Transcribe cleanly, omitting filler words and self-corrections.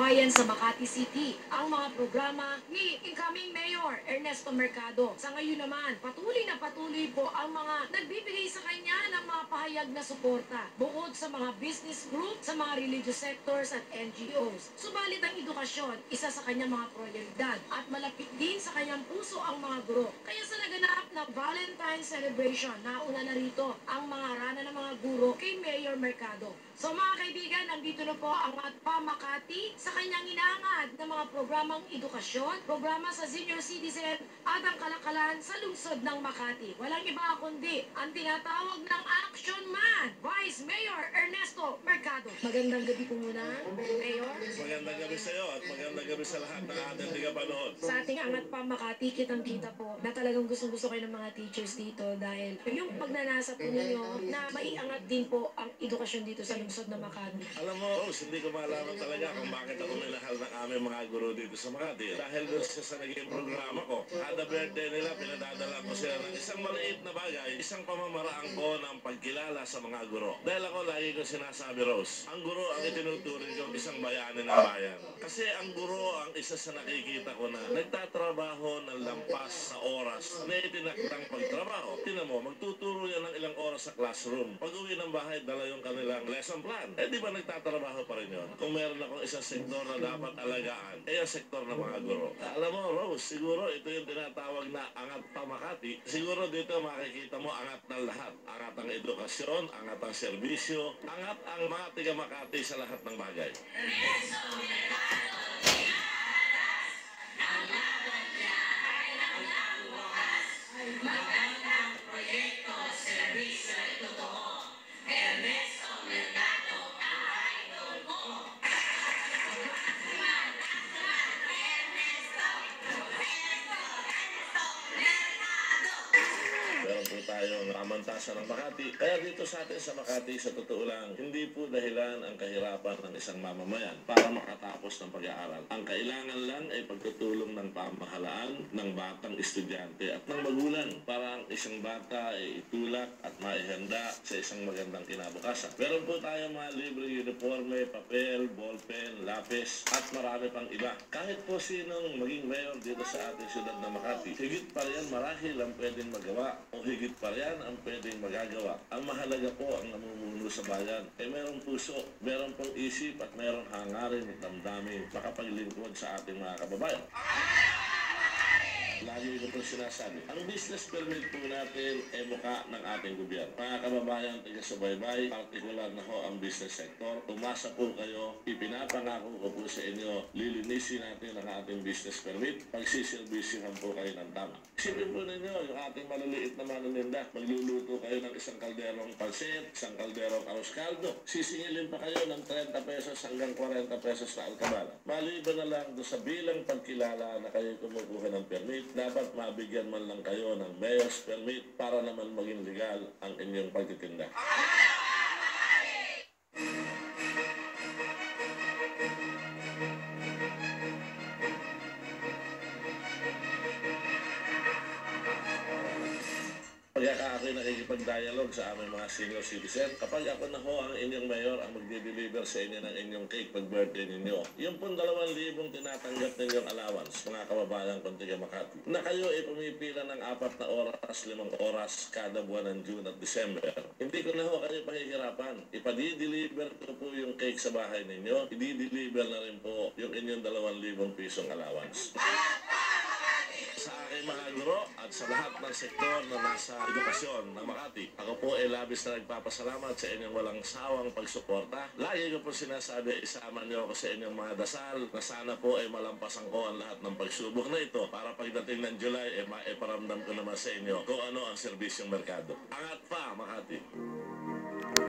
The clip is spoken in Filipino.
kababayan sa Makati City ang mga programa ni incoming Mayor Ernesto Mercado. Sa ngayon naman, patuloy na patuloy po ang mga nagbibigay sa kanya ng mga pahayag na suporta bukod sa mga business group, sa mga religious sectors at NGOs. Subalit ang edukasyon, isa sa kanyang mga prioridad at malapit din sa kanyang puso ang mga guro. Kaya sa naganap na Valentine's celebration, nauna na rito ang mga harana ng mga guro kay Mayor Mercado. So mga kaibigan, nandito na po ang Atpa Makati sa kanyang inaangad na mga programang edukasyon, programa sa senior citizen at ang kalakalan sa lungsod ng Makati. Walang iba kundi ang tinatawag ng Action Man, Vice Mayor Ernesto Mercado. Magandang gabi po muna, Mayor. Magandang gabi sa iyo at magandang gabi sa lahat ng ating tagapanood. Sa ating Angat Pa Makati, kitang-kita po na talagang gustong-gusto kayo ng mga teachers dito dahil yung pagnanasa po ninyo na maiangat din po ang edukasyon dito sa lungsod ng Makati. Alam mo, Rose, hindi ko malaman talaga kung bakit ako minahal ng aming mga guro dito sa Makati. Dahil doon sa naging programa ko, kada birthday nila, pinadadala ko sila ng isang maliit na bagay, isang pamamaraan ko ng pagkilala sa mga guro. Dahil ako lagi ko sinasabi, Rose, ang guro ang itinuturing ko isang bayani ng bayan. Kasi ang guro ang isa sa nakikita ko na nagtatrabaho ng lampas sa oras na itinakdang pagtrabaho. Tingnan mo, magtuturo yan ng ilang oras sa classroom. Pag uwi ng bahay, dala yung kanilang lesson plan. Eh di ba nagtatrabaho pa rin yun? Kung meron akong isang sektor na dapat alagaan, eh ang sektor ng mga guro. Alam mo, Rose, siguro ito yung tinatawag na Angat Pa Makati. Siguro dito makikita mo angat ng lahat. Angat ang edukasyon, angat ang serbisyo, angat ang mga tiga Makati sa lahat ng bagay. Meron po tayong kamantasan ng Makati. Kaya dito sa atin sa Makati, sa totoo lang, hindi po dahilan ang kahirapan ng isang mamamayan para makatapos ng pag-aaral. Ang kailangan lang ay pagtutulong ng pamahalaan, ng batang estudyante at ng magulang para ang isang bata ay itulak at maihanda sa isang magandang kinabukasan. Meron po tayong mga libreng uniforme, papel, ballpen, lapis at marami pang iba. Kahit po sinong maging mayor dito sa ating siyudad na Makati, higit pa rin marahil ang pwedeng magawa o higit pa rin ang pwedeng magagawa. Ang mahalaga po ang namumuno sa bayan ay merong puso, merong pong isip at merong hangarin at damdamin makapaglingkod sa ating mga kababayan. Lagi ko po sinasabi, ang business permit po natin ay mukha ng ating gobyerno. Mga kababayan, taga-subaybay, partikular na ho ang business sector. Tumasa po kayo, ipinapangako ko po sa inyo, lilinisin natin ang ating business permit, pagsiservisyohan po kayo ng tama. Isipin po ninyo, yung ating maliliit na manuninda, magluluto kayo ng isang kalderong pansit, isang kalderong arroz caldo, sisingilin pa kayo ng 30 pesos hanggang 40 pesos na alkabala. Maliban na lang doon sa bilang pagkilala na kayo kumukuha ng permit, dapat mabigyan man lang kayo ng mayor's permit para naman maging legal ang inyong pagtitinda. Pagka ako'y nakikipag-dialogue sa aming mga senior citizen, kapag ako na ho ang inyong mayor ang magde-deliver sa inyo ng inyong cake pag birthday ninyo, yung pong 2,000 tinatanggap ninyong allowance, mga kababayan kong tiga Makati, na kayo ay pumipila ng 4 na oras, 5 oras kada buwan ng June at December, hindi ko na ho kayo pahihirapan. Ipadi-deliver ko po yung cake sa bahay ninyo, i-deliver na rin po yung inyong 2,000 pisong allowance. Sa aking mga guro at sa lahat ng sektor na nasa edukasyon ng Makati, ako po ay labis na nagpapasalamat sa inyong walang sawang pagsuporta. Lagi ko po sinasabi, isama niyo ako sa inyong mga dasal na sana po ay malampasan ko ang lahat ng pagsubok na ito para pagdating ng July ay maiparamdam ko naman sa inyo kung ano ang serbisyong merkado. Angat pa, Makati!